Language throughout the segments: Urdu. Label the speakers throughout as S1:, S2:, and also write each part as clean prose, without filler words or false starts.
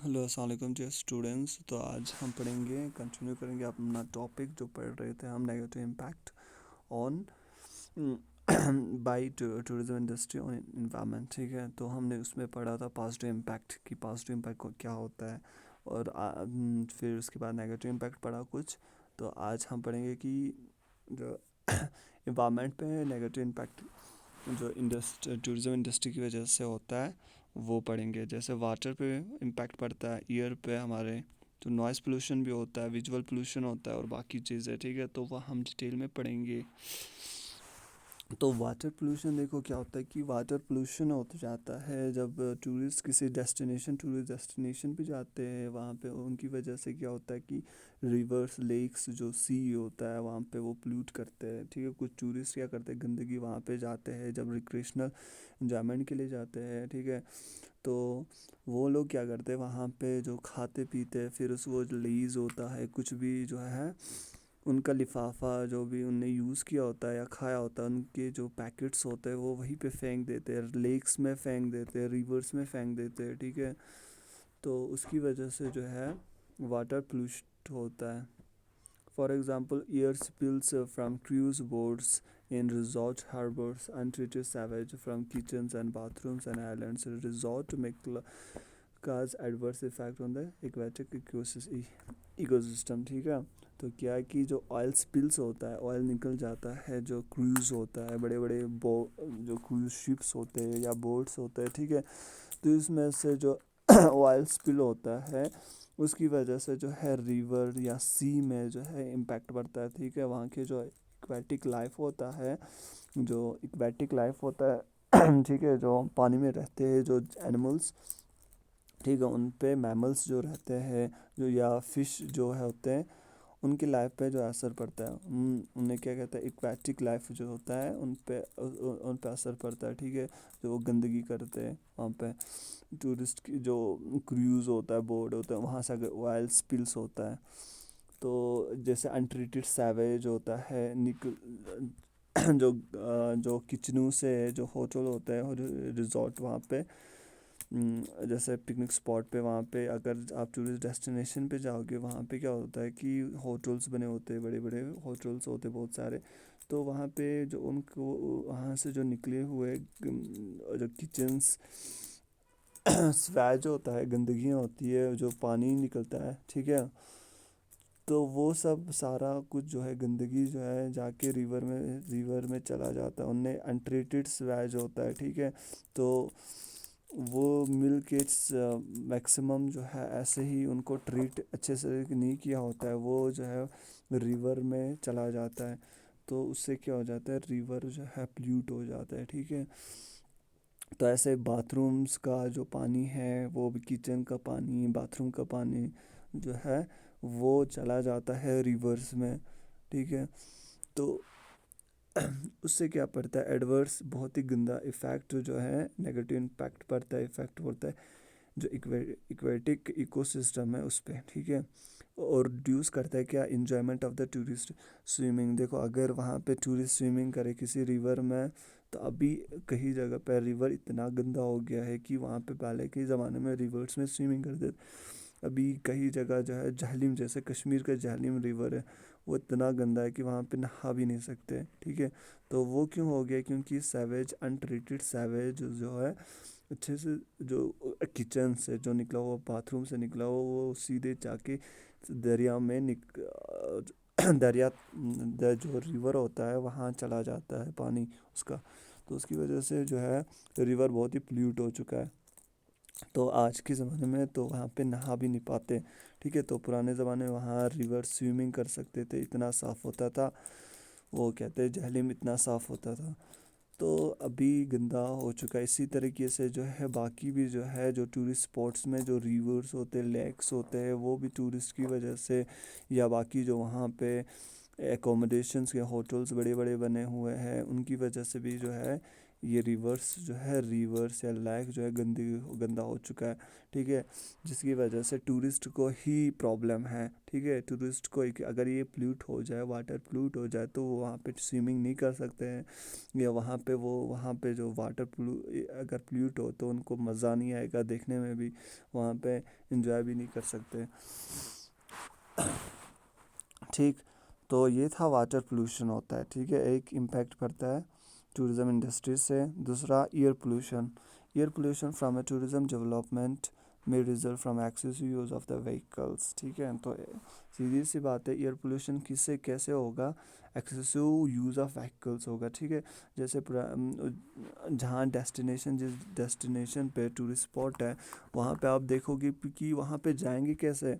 S1: ہلو السلام علیکم جی اسٹوڈنٹس. تو آج ہم پڑھیں گے کنٹینیو کریں گے اپنا ٹاپک جو پڑھ رہے تھے ہم negative impact on by tourism industry on environment. ٹھیک ہے, تو ہم نے اس میں پڑھا تھا پازیٹیو امپیکٹ کی پازیٹیو امپیکٹ کیا ہوتا ہے, اور پھر اس کے بعد نیگیٹو امپیکٹ پڑھا کچھ. تو آج ہم پڑھیں گے کہ جو انوائرمنٹ پہ نیگیٹو امپیکٹ جو ٹورزم انڈسٹری کی وجہ سے ہوتا ہے وہ پڑھیں گے. جیسے واٹر پہ امپیکٹ پڑتا ہے, ایئر پہ ہمارے جو نوائز پولوشن بھی ہوتا ہے, ویژول پولوشن ہوتا ہے, اور باقی چیزیں. ٹھیک ہے, تو وہ ہم ڈیٹیل میں پڑھیں گے. تو واٹر پولوشن دیکھو کیا ہوتا ہے کہ واٹر پولوشن ہو جاتا ہے جب ٹورسٹ کسی ٹورسٹ ڈیسٹینیشن پہ جاتے ہیں. وہاں پہ ان کی وجہ سے کیا ہوتا ہے کہ ریورس لیکس جو سی ہوتا ہے وہاں پہ وہ پلیوٹ کرتے ہیں. ٹھیک ہے, کچھ ٹورسٹ کیا کرتے ہیں گندگی وہاں پہ جاتے ہیں جب ریکریشنل انجوائمنٹ کے لیے جاتے ہیں. ٹھیک ہے, تو وہ لوگ کیا کرتے ہیں وہاں پہ جو کھاتے پیتے پھر وہ لیز ہوتا ہے کچھ بھی جو ہے ان کا لفافہ جو بھی ان نے یوز کیا ہوتا ہے یا کھایا ہوتا ہے ان کے جو پیکٹس ہوتے ہیں وہ وہیں پہ پھینک دیتے ہیں, لیکس میں پھینک دیتے ہیں, ریورس میں پھینک دیتے ہیں. ٹھیک ہے, تو اس کی وجہ سے جو ہے واٹر پولوشن ہوتا ہے. For example air spills from cruise boats in resort harbors, untreated sewage from kitchens and bathrooms and islands resort to make cause adverse effect on the aquatic ecosystem. ٹھیک ہے, تو کیا ہے کہ جو آئل سپلس ہوتا ہے, آئل نکل جاتا ہے جو کروز ہوتا ہے, بڑے بڑے جو کروز شپس ہوتے ہیں یا بوٹس ہوتے ہیں. ٹھیک ہے, تو اس میں سے جو آئل سپل ہوتا ہے اس کی وجہ سے جو ہے ریور یا سی میں جو ہے امپیکٹ پڑتا ہے. ٹھیک ہے, وہاں کے جو ایکویٹک لائف ہوتا ہے ٹھیک ہے, جو پانی میں رہتے ہیں جو اینیملس, ٹھیک ہے, ان پہ میملس جو رہتے ہیں جو یا فش جو ہے ہوتے ہیں ان کی لائف پہ جو اثر پڑتا ہے, انہیں کیا کہتے ہیں ایکویٹک لائف جو ہوتا ہے ان پہ اثر پڑتا ہے. ٹھیک ہے, جو وہ گندگی کرتے ہیں وہاں پہ ٹورسٹ کی جو کروز ہوتا ہے بورڈ ہوتا ہے وہاں سے اگر آئل سپلس ہوتا ہے تو جیسے انٹریٹڈ سیویج ہوتا ہے جو کچنوں سے جو ہوٹل ہوتا ہے ریزورٹ وہاں پہ جیسے پکنک اسپاٹ پہ وہاں پہ اگر آپ ٹورسٹ ڈیسٹینیشن پہ جاؤ گے وہاں پہ کیا ہوتا ہے کہ ہوٹلس بنے ہوتے ہیں, بڑے بڑے ہوٹلس ہوتے بہت سارے. تو وہاں پہ جو ان کو وہاں سے جو نکلے ہوئے جو کچنس سویج ہوتا ہے, گندگیاں ہوتی ہے, جو پانی نکلتا ہے. ٹھیک ہے, تو وہ سب سارا کچھ جو ہے گندگی جو ہے جا کے ریور میں چلا جاتا ہے, ان میں انٹریٹڈ سویج ہوتا ہے. ٹھیک ہے, تو وہ مل کے میکسیمم جو ہے ایسے ہی ان کو ٹریٹ اچھے سے نہیں کیا ہوتا ہے, وہ جو ہے ریور میں چلا جاتا ہے. تو اس سے کیا ہو جاتا ہے ریور جو ہے پلیوٹ ہو جاتا ہے. ٹھیک ہے, تو ایسے باتھ رومس کا جو پانی ہے وہ بھی کچن کا پانی, باتھ روم کا پانی جو ہے وہ چلا جاتا ہے ریورس میں. ٹھیک ہے, تو اس سے کیا پڑتا ہے ایڈورس بہت ہی گندا ایفیکٹ جو ہے نیگیٹو امپیکٹ پڑتا ہے, ایفیکٹ پڑتا ہے جو ایکویٹک ایکو سسٹم ہے اس پہ. ٹھیک ہے, اور ریڈیوس کرتا ہے کیا enjoyment of the tourist swimming. دیکھو اگر وہاں پہ ٹورسٹ سوئمنگ کرے کسی ریور میں تو ابھی کئی جگہ پہ ریور اتنا گندا ہو گیا ہے کہ وہاں پہ پہلے کے زمانے میں ریورس میں سوئمنگ کرتے تھے, ابھی کئی جگہ جو ہے جہلیم جیسے کشمیر کا جہلیم ریور ہے وہ اتنا گندا ہے کہ وہاں پہ نہا بھی نہیں سکتے. ٹھیک ہے, تو وہ کیوں ہو گیا کیونکہ سیویج انٹریٹڈ سیویج جو ہے اچھے سے جو کچن سے جو نکلا ہوا باتھ روم سے نکلا ہوا وہ سیدھے جا کے دریا میں دریا جو ریور ہوتا ہے وہاں چلا جاتا ہے پانی اس کا. تو اس کی وجہ سے جو ہے ریور بہت ہی پلیوٹ ہو چکا ہے. تو آج کے زمانے میں تو وہاں پہ نہا بھی نہیں پاتے. ٹھیک ہے, تو پرانے زمانے میں وہاں ریور سوئمنگ کر سکتے تھے, اتنا صاف ہوتا تھا, وہ کہتے ہیں جہلم اتنا صاف ہوتا تھا. تو ابھی گندا ہو چکا ہے. اسی طریقے سے جو ہے باقی بھی جو ہے جو ٹورسٹ اسپاٹس میں جو ریورس ہوتے لیکس ہوتے ہیں وہ بھی ٹورسٹ کی وجہ سے یا باقی جو وہاں پہ ایکوموڈیشنس کے ہوٹلس بڑے بڑے بنے ہوئے ہیں ان کی وجہ سے بھی جو ہے یہ ریورس جو ہے ریورس یا لیک جو ہے گندا ہو چکا ہے، ٹھیک ہے، جس کی وجہ سے ٹورسٹ کو ہی پرابلم ہے، ٹھیک ہے، ٹورسٹ کو اگر یہ پلیوٹ ہو جائے، واٹر پلیوٹ ہو جائے تو وہ وہاں پہ سوئمنگ نہیں کر سکتے ہیں، یا وہاں پہ جو اگر پلیوٹ ہو تو ان کو مزہ نہیں آئے گا دیکھنے میں بھی، وہاں پہ انجوائے بھی نہیں کر سکتے، ٹھیک۔ تو یہ تھا واٹر پولوشن ہوتا ہے، ٹھیک ہے، ایک امپیکٹ پڑتا ہے ٹورزم انڈسٹری سے۔ دوسرا air pollution from a tourism development میں result from excessive use of the vehicles, ٹھیک ہے۔ تو سیدھی سی بات ہے، ایئر پولوشن کس سے کیسے ہوگا؟ ایکسیسو یوز آف وہیکلس ہوگا، ٹھیک ہے۔ جیسے جس ڈیسٹینیشن پہ ٹورسٹ اسپاٹ ہے وہاں پہ آپ دیکھو گے کہ وہاں پہ جائیں گے کیسے؟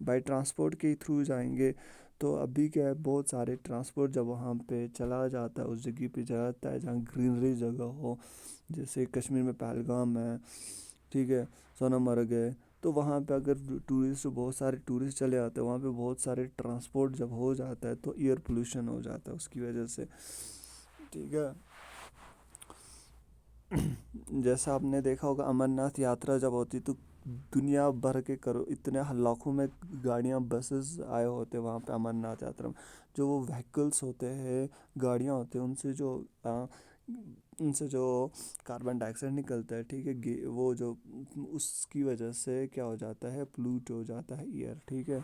S1: بائی ٹرانسپورٹ کے تھرو جائیں گے۔ تو ابھی کیا ہے، بہت سارے ٹرانسپورٹ جب وہاں پہ چلا جاتا ہے، اس جگہ پہ جاتا ہے جہاں گرینری جگہ ہو، جیسے کشمیر میں پہلگام ہے، ٹھیک ہے، سونہ مرگ ہے، تو وہاں پہ اگر بہت سارے ٹورسٹ چلے آتے ہیں وہاں پہ، بہت سارے ٹرانسپورٹ جب ہو جاتا ہے تو ایئر پولوشن ہو جاتا ہے اس کی وجہ سے، ٹھیک ہے۔ جیسا آپ نے دیکھا ہوگا امرناتھ یاترا جب ہوتی تو دنیا بھر کے اتنے لاکھوں میں گاڑیاں بسز آئے ہوتے وہاں پہ امرناتھ یاترا میں، جو وہ وہیکلس ہوتے ہیں، گاڑیاں ہوتے ہیں، ان سے جو کاربن ڈائی آکسائڈ نکلتا ہے، ٹھیک ہے، وہ جو اس کی وجہ سے کیا ہو جاتا ہے، پلوٹ ہو جاتا ہے ایئر، ٹھیک ہے۔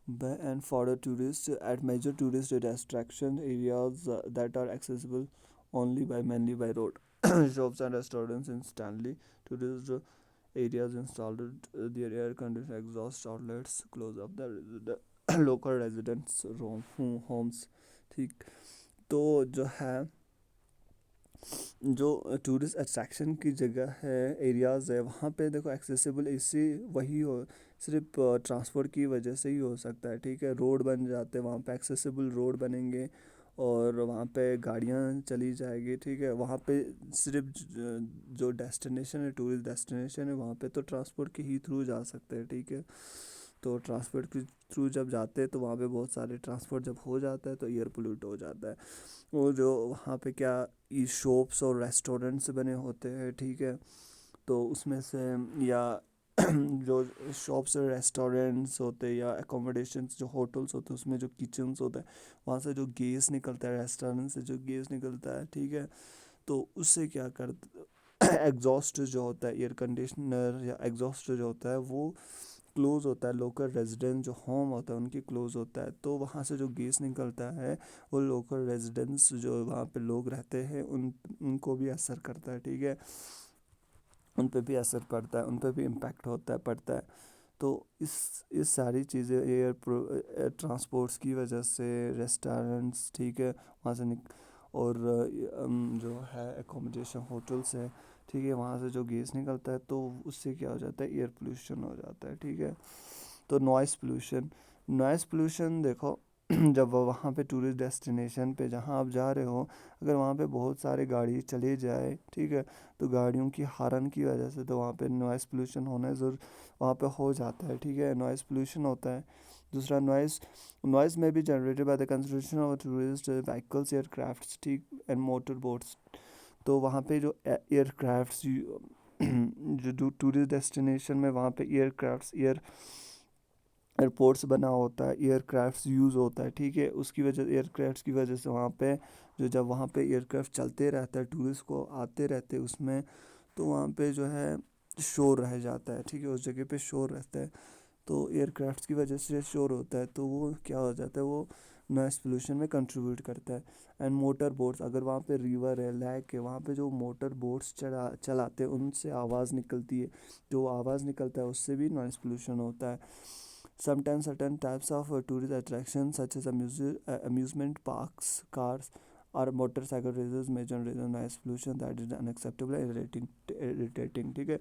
S1: And for the tourists at major tourist attraction areas that are accessible mainly by road, shops and restaurants instantly tourist areas installed their air conditioned exhaust outlets close up the local residents homes، ٹھیک۔ تو جو ہے، جو ٹورسٹ اٹریکشن کی جگہ ہے، ایریاز ہے، وہاں پہ دیکھو ایکسیسیبل وہی ہو، صرف ٹرانسپورٹ کی وجہ سے ہی ہو سکتا ہے، ٹھیک ہے۔ روڈ بن جاتے وہاں پہ، ایکسیسیبل روڈ بنیں گے اور وہاں پہ گاڑیاں چلی جائے گی، ٹھیک ہے۔ وہاں پہ صرف جو ڈیسٹینیشن ہے، ٹورسٹ ڈیسٹینیشن ہے، وہاں پہ تو ٹرانسپورٹ کے ہی تھرو جا سکتے ہیں، ٹھیک ہے۔ تو ٹرانسپورٹ کے تھرو جب جاتے ہیں تو وہاں پہ بہت سارے ٹرانسپورٹ جب ہو جاتا ہے تو ایئر پولیوٹ ہو جاتا ہے، وہ جو وہاں پہ کیا شاپس اور ریسٹورنٹس بنے ہوتے ہیں، ٹھیک ہے، تو اس میں سے یا جو شاپس اور ریسٹورنٹس ہوتے ہیں یا اکوموڈیشنس جو ہوٹلس ہوتے ہیں اس میں جو کچنس ہوتا ہے وہاں سے جو گیس نکلتا ہے، ریسٹورنٹ سے جو گیس نکلتا ہے، ٹھیک ہے، تو اس سے کیا کرتا ایگزاسٹ جو ہوتا ہے، ایئر کنڈیشنر یا ایگزاسٹ جو ہوتا ہے وہ کلوز ہوتا ہے، لوکل ریزیڈنٹ جو ہوم ہوتا ہے ان کی کلوز ہوتا ہے، تو وہاں سے جو گیس نکلتا ہے وہ لوکل ریزیڈنٹس جو وہاں پہ لوگ رہتے ہیں ان کو بھی اثر کرتا ہے، ٹھیک ہے، ان پہ بھی اثر پڑتا ہے، ان پہ بھی امپیکٹ پڑتا ہے۔ تو اس ساری چیزیں ایئر ٹرانسپورٹس کی وجہ سے، ریسٹورنٹس، ٹھیک ہے، وہاں سے اور جو ہے اکوموڈیشن ہوٹلس ہے، ٹھیک ہے، وہاں سے جو گیس نکلتا ہے تو اس سے کیا ہو جاتا ہے، ایئر پولوشن ہو جاتا ہے، ٹھیک ہے۔ تو نوائز پولوشن دیکھو، جب وہاں پہ ٹورسٹ ڈیسٹینیشن پہ جہاں آپ جا رہے ہو اگر وہاں پہ بہت سارے گاڑی چلے جائے، ٹھیک ہے، تو گاڑیوں کی ہارن کی وجہ سے تو وہاں پہ نوائز پولوشن وہاں پہ ہو جاتا ہے، ٹھیک ہے، نوائز پولوشن ہوتا ہے۔ دوسرا نوائز میں بھی generated by the construction of tourist vehicles, aircrafts, ٹھیک، اینڈ موٹر بوٹس۔ تو وہاں پہ جو ایئر کرافٹس جو ٹورسٹ ڈیسٹینیشن میں وہاں پہ ایئرپورٹس بنا ہوتا ہے، ایئر کرافٹس یوز ہوتا ہے، ٹھیک ہے، اس کی وجہ ایئر کرافٹس کی وجہ سے وہاں پہ جب وہاں پہ ایئر کرافٹ چلتے رہتا ہے، ٹورسٹ کو آتے رہتے اس میں، تو وہاں پہ جو ہے شور رہ جاتا ہے، ٹھیک ہے، اس جگہ پہ شور رہتا ہے، تو ایئر کرافٹس کی وجہ سے شور ہوتا ہے تو وہ کیا ہو جاتا ہے، وہ نوائز پولوشن میں کنٹریبیوٹ کرتا ہے۔ اینڈ موٹر بوٹس، اگر وہاں پہ ریور ہے، لیک ہے، وہاں پہ جو موٹر بوٹس چلاتے ہیں ان سے آواز نکلتی ہے، جو آواز نکلتا ہے اس سے بھی نوائز پولوشن ہوتا ہے۔ Sometimes certain types of tourist attractions such as amusement parks, cars or motorcycle races may generate noise pollution that is unacceptable and irritating، ٹھیک ہے۔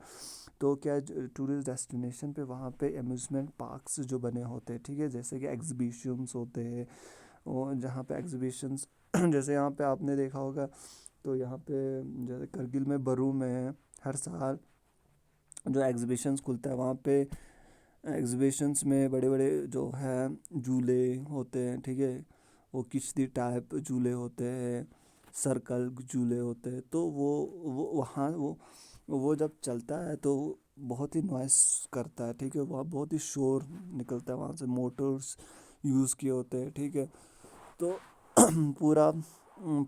S1: تو کیا ٹورسٹ ڈیسٹینیشن پہ وہاں پہ امیوزمنٹ پارکس جو بنے ہوتے ہیں، ٹھیک ہے، جیسے کہ ایگزیبیشنس ہوتے ہیں، جہاں پہ ایگزیبیشنس جیسے یہاں پہ آپ نے دیکھا ہوگا تو یہاں پہ جیسے کرگل میں برو میں ہر سال جو ایگزیبیشنس کھلتا ہے وہاں پہ ایگزیبیشنس میں بڑے بڑے جو ہے جھولے ہوتے ہیں، ٹھیک ہے، وہ کشتی ٹائپ جھولے ہوتے ہیں، سرکل جھولے ہوتے ہیں، تو وہاں وہ جب چلتا ہے تو بہت ہی نوائس کرتا ہے، ٹھیک ہے، وہاں بہت ہی شور نکلتا ہے، وہاں سے موٹرس یوز کیے ہوتے ہیں، ٹھیک ہے. تو پورا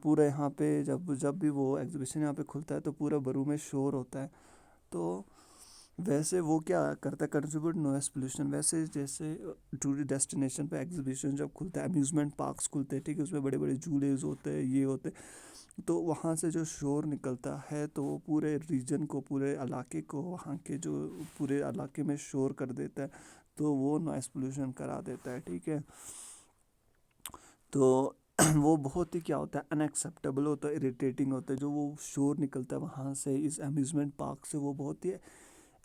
S1: پورا یہاں پہ جب بھی وہ ایگزیبیشن یہاں پہ کھلتا ہے تو پورا برو میں شور ہوتا ہے. تو ویسے وہ کیا کرتا ہے، کنٹریبیوٹ نوائز پولوشن. ویسے جیسے ٹورسٹ ڈیسٹینیشن پہ ایگزیبیشن جب کھلتا ہے، امیوزمنٹ پارکس کھلتے ہیں، ٹھیک ہے، اس میں بڑے بڑے جھولےز ہوتے ہیں، یہ ہوتے ہیں، تو وہاں سے جو شور نکلتا ہے تو وہ پورے ریجن کو، پورے علاقے کو، وہاں کے جو پورے علاقے میں شور کر دیتا ہے، تو وہ نوائز پولوشن کرا دیتا ہے، ٹھیک ہے. تو وہ بہت ہی کیا ہوتا ہے، ان ایکسیپٹیبل ہوتا ہے، اریٹیٹنگ ہوتا ہے، جو وہ شور نکلتا ہے وہاں سے اس امیوزمنٹ پارک سے، وہ بہت ہی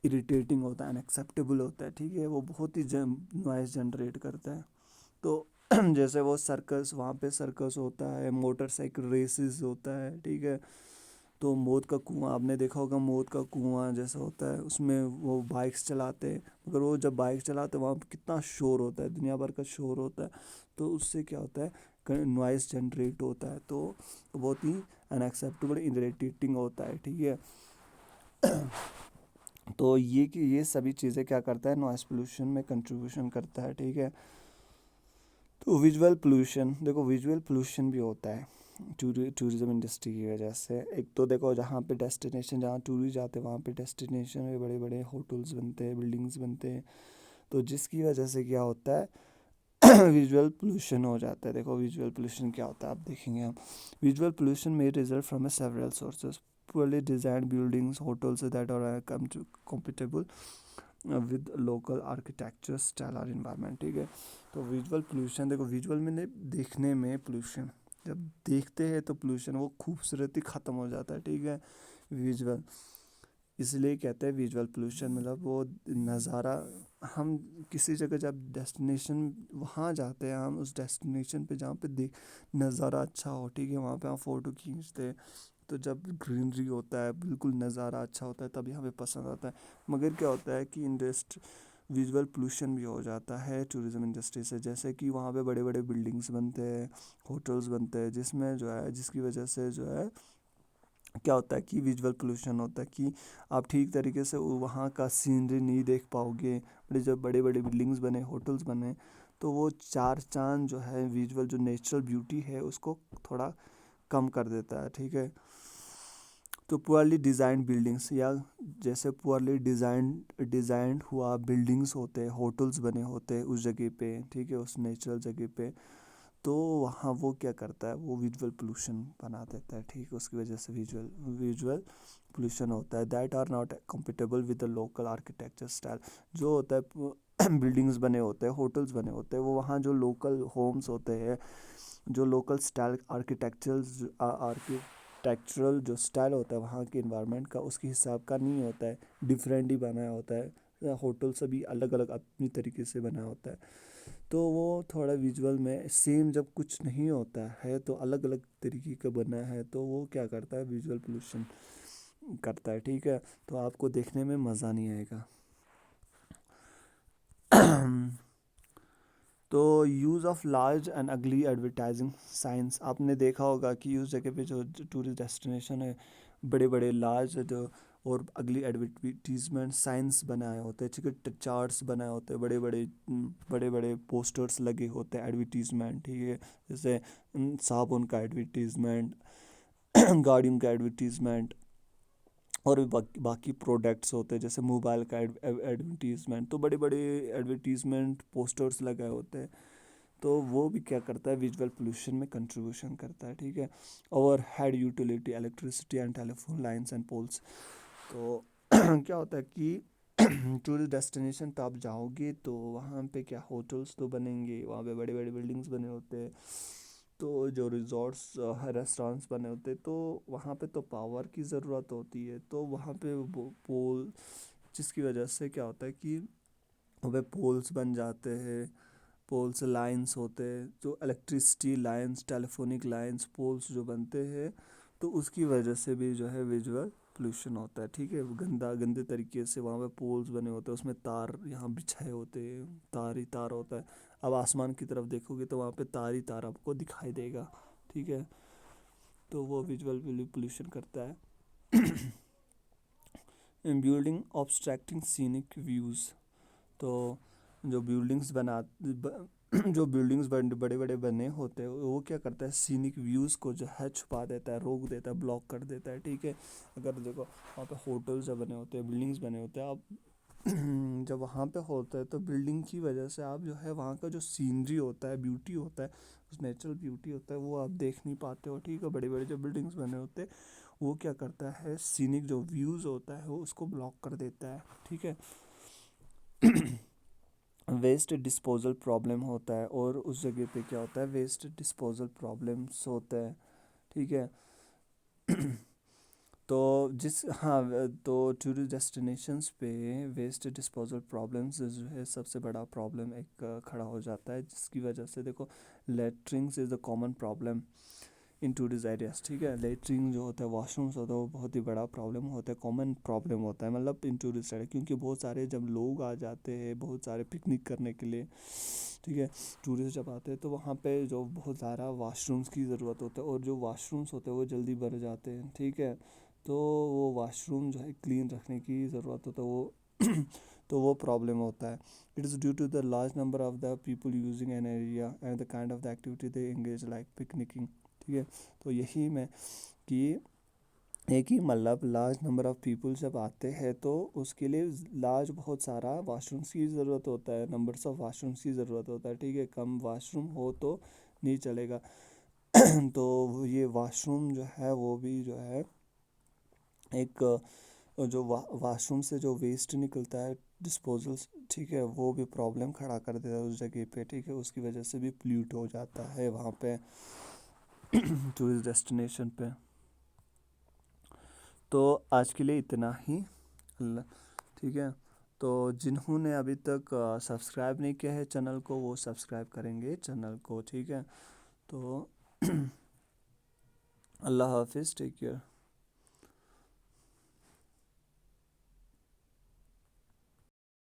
S1: اریٹیٹنگ ہوتا ہے، ان ایکسیپٹیبل ہوتا ہے، ٹھیک ہے، وہ بہت ہی نوائز جنریٹ کرتا ہے. تو جیسے وہ سرکس، وہاں پہ سرکس ہوتا ہے، موٹر سائیکل ریسز ہوتا ہے، ٹھیک ہے. تو موت کا کنواں آپ نے دیکھا ہوگا، موت کا کنواں جیسا ہوتا ہے، اس میں وہ بائکس چلاتے ہیں، مگر وہ جب بائک چلاتے ہیں وہاں پہ کتنا شور ہوتا ہے، دنیا بھر کا شور ہوتا ہے. تو اس سے کیا ہوتا ہے، نوائز جنریٹ ہوتا ہے، تو بہت ہی ان ایکسیپٹیبل اریٹیٹنگ ہوتا ہے، ٹھیک ہے. تو یہ سبھی چیزیں کیا کرتا ہے، نوائز پولوشن میں کنٹریبیوشن کرتا ہے، ٹھیک ہے. تو ویژول پولوشن، دیکھو ویژول پولوشن بھی ہوتا ہے ٹورزم انڈسٹری کی وجہ سے. ایک تو دیکھو جہاں پہ ڈیسٹینیشن، جہاں ٹورسٹ جاتے ہیں وہاں پہ ڈیسٹینیشن میں بڑے بڑے ہوٹلز بنتے ہیں، بلڈنگز بنتے ہیں، تو جس کی وجہ سے کیا ہوتا ہے، ویژول پولوشن ہو جاتا ہے. دیکھو ویژول پولوشن کیا ہوتا ہے، آپ دیکھیں گے ہم. Visual pollution may result from a several sources. Poorly designed buildings, hotels that are compatible with local architecture, style اور environment، ٹھیک ہے. تو ویژول پولوشن، دیکھو ویژول میں دیکھنے میں پولوشن، جب دیکھتے ہیں تو پولوشن، وہ خوبصورتی ختم ہو جاتا ہے، ٹھیک ہے. ویژول اس لیے کہتے ہیں ویژول پولوشن، مطلب وہ نظارہ، ہم کسی جگہ جب ڈیسٹینیشن وہاں جاتے ہیں، ہم اس ڈیسٹینیشن پہ جہاں پہ نظارہ اچھا ہو، ٹھیک ہے، وہاں پہ ہم فوٹو کھینچتے ہیں، تو جب گرینری ہوتا ہے، بالکل نظارہ اچھا ہوتا ہے، تبھی ہمیں پسند آتا ہے. مگر کیا ہوتا ہے کہ ویژول پولوشن بھی ہو جاتا ہے ٹورزم انڈسٹری سے، جیسے کہ وہاں پہ بڑے بڑے بلڈنگس بنتے ہیں، ہوٹلز بنتے ہیں، جس میں جو ہے، جس کی وجہ سے جو ہے کیا ہوتا ہے کہ ویژول پولوشن ہوتا ہے، کہ آپ ٹھیک طریقے سے وہاں کا سینری نہیں دیکھ پاؤ گے. جب بڑے بڑے بلڈنگز بنے، ہوٹلز بنے، تو وہ چار چاند جو ہے، ویژول جو نیچرل بیوٹی ہے اس کو تھوڑا کم کر دیتا ہے، ٹھیک ہے. تو پورلی ڈیزائنڈ بلڈنگس، یا جیسے پورلی ڈیزائنڈ ہوا بلڈنگس ہوتے، ہوٹلز بنے ہوتے اس جگہ پہ، ٹھیک ہے، اس نیچرل جگہ پہ، تو وہاں وہ کیا کرتا ہے، وہ ویژول پولوشن بنا دیتا ہے، ٹھیک ہے. اس کی وجہ سے ویژول پولوشن ہوتا ہے. That are not compatible with the local architecture style. جو ہوتا ہے بلڈنگز بنے ہوتے ہیں، ہوٹلز بنے ہوتے ہیں، وہ وہاں جو لوکل ہومز ہوتے ہیں، جو لوکل اسٹائل آرکیٹیکچرل جو اسٹائل ہوتا ہے وہاں کے انوائرمنٹ کا، اس کے حساب کا نہیں ہوتا ہے، ڈفرینٹ ہی بنایا ہوتا ہے. ہوٹل سے بھی الگ الگ اپنی طریقے سے بنا ہوتا ہے. تو وہ تھوڑا ویژول میں سیم جب کچھ نہیں ہوتا ہے تو الگ الگ طریقے کا بنا ہے، تو وہ کیا کرتا ہے، ویژول پولوشن کرتا ہے، ٹھیک ہے. تو آپ کو دیکھنے میں مزہ نہیں آئے گا. تو یوز آف لارج اینڈ اگلی ایڈورٹائزنگ سائنس، آپ نے دیکھا ہوگا کہ اس جگہ پہ جو ٹورسٹ ڈیسٹینیشن ہے، بڑے بڑے لارج اور اگلی ایڈورٹیزمنٹ سائنس بنائے ہوتے ہیں، ٹھیک ہے، چارٹس بنائے ہوتے ہیں، بڑے بڑے پوسٹرس لگے ہوتے ہیں، ایڈورٹیزمنٹ، ٹھیک ہے، جیسے صابن کا ایڈورٹیزمنٹ، گاڑیوں کا ایڈورٹیزمنٹ، اور بھی باقی پروڈکٹس ہوتے ہیں، جیسے موبائل کا ایڈورٹیزمنٹ. تو بڑے بڑے ایڈورٹیزمنٹ پوسٹرس لگائے ہوتے ہیں. تو وہ بھی کیا کرتا ہے، ویژول پولوشن میں کنٹریبیوشن کرتا ہے، ٹھیک ہے. Overhead utility, electricity and telephone lines and poles. تو کیا ہوتا ہے کہ ٹورسٹ ڈیسٹینیشن تو آپ جاؤ گے تو وہاں پہ کیا، ہوٹلس تو بنیں گے، وہاں پہ بڑے بڑے بلڈنگس بنے ہوتے ہیں، تو جو ریزورٹس، ریسٹورانٹس بنے ہوتے، تو وہاں پہ تو پاور کی ضرورت ہوتی ہے. تو وہاں پہ پول، جس کی وجہ سے کیا ہوتا ہے کہ وہاں پہ پولس بن جاتے ہیں، پولس لائنس ہوتے ہیں، جو electricity lines, telephonic lines, poles جو بنتے ہیں، تو اس کی وجہ سے بھی جو ہے ویژول پولوشن ہوتا ہے، ٹھیک ہے. گندے طریقے سے وہاں پہ پولس بنے ہوتے ہیں، اس میں تار یہاں بچھائے ہوتے ہیں، تار ہی تار ہوتا ہے. اب آسمان کی طرف دیکھو گے تو وہاں پہ تار ہی تار آپ کو دکھائی دے گا. ٹھیک ہے, تو وہ ویژول پولوشن کرتا ہے. بلڈنگ آبسٹریکٹنگ سینک ویوز, تو جو بلڈنگز بڑے بڑے بنے ہوتے ہیں وہ کیا کرتا ہے, سینک ویوز کو جو ہے چھپا دیتا ہے, روک دیتا ہے, بلاک کر دیتا ہے. ٹھیک ہے, اگر دیکھو وہاں پہ ہوٹلز بنے ہوتے ہیں, بلڈنگز بنے ہوتے ہیں, آپ جب وہاں پہ ہوتا ہے تو بلڈنگ کی وجہ سے آپ جو ہے وہاں کا جو سینری ہوتا ہے, بیوٹی ہوتا ہے, اس نیچرل بیوٹی ہوتا ہے, وہ آپ دیکھ نہیں پاتے ہو. ٹھیک ہے, بڑے بڑے جو بلڈنگز بنے ہوتے ہیں وہ کیا کرتا ہے, سینک جو ویوز ہوتا ہے وہ اس کو بلاک کر دیتا ہے. ٹھیک ہے, ویسٹ ڈسپوزل پرابلم ہوتا ہے, اور اس جگہ پہ کیا ہوتا ہے, ویسٹ ڈسپوزل پرابلمس ہوتا ہے. ٹھیک ہے, تو تو ٹورسٹ ڈیسٹینیشنس پہ ویسٹ ڈسپوزل پرابلمس جو ہے سب سے بڑا پرابلم ایک کھڑا ہو جاتا ہے, جس کی وجہ سے دیکھو litterings is a common problem in tourist areas. ٹھیک ہے, لیٹرنگ جو ہوتا ہے, واش رومس ہوتا ہے, وہ بہت ہی بڑا پرابلم ہوتا ہے, کامن پرابلم ہوتا ہے, مطلب ان ٹورسٹ ایریا, کیونکہ بہت سارے جب لوگ آ جاتے ہیں, بہت سارے پکنک کرنے کے لیے, ٹھیک ہے, ٹورسٹ جب آتے ہیں تو وہاں پہ جو بہت زیادہ واش رومس کی ضرورت ہوتا ہے, اور جو واش رومس ہوتے ہیں وہ جلدی بھر جاتے ہیں. ٹھیک ہے, تو وہ واش روم جو ہے کلین رکھنے کی ضرورت ہوتا ہے, وہ تو وہ پرابلم ہوتا ہے. It is due to the large number of the people using an area and the kind of the activity they engage like picnicking. ٹھیک ہے, تو یہی میں کہ ایک ہی مطلب لارج نمبر آف پیپل جب آتے ہیں تو اس کے لیے بہت سارا واش رومس کی ضرورت ہوتا ہے, نمبرس آف واش رومس کی ضرورت ہوتا ہے. ٹھیک ہے, کم واش روم ہو تو نہیں چلے گا. تو یہ واش روم جو ہے وہ بھی جو ہے ایک جو واش روم سے جو ویسٹ نکلتا ہے, ڈسپوزلس, ٹھیک ہے, وہ بھی پرابلم کھڑا کر دیتا ہے اس جگہ پہ. ٹھیک ہے, اس کی وجہ سے بھی پلیوٹ ہو جاتا ہے وہاں پہ ٹورسٹ ڈیسٹینیشن پہ. تو آج کے لیے اتنا ہی. ٹھیک ہے, تو جنہوں نے ابھی تک سبسکرائب نہیں کیا ہے چینل کو, وہ سبسکرائب کریں گے چینل کو. ٹھیک ہے, تو اللہ حافظ, ٹیک کیئر.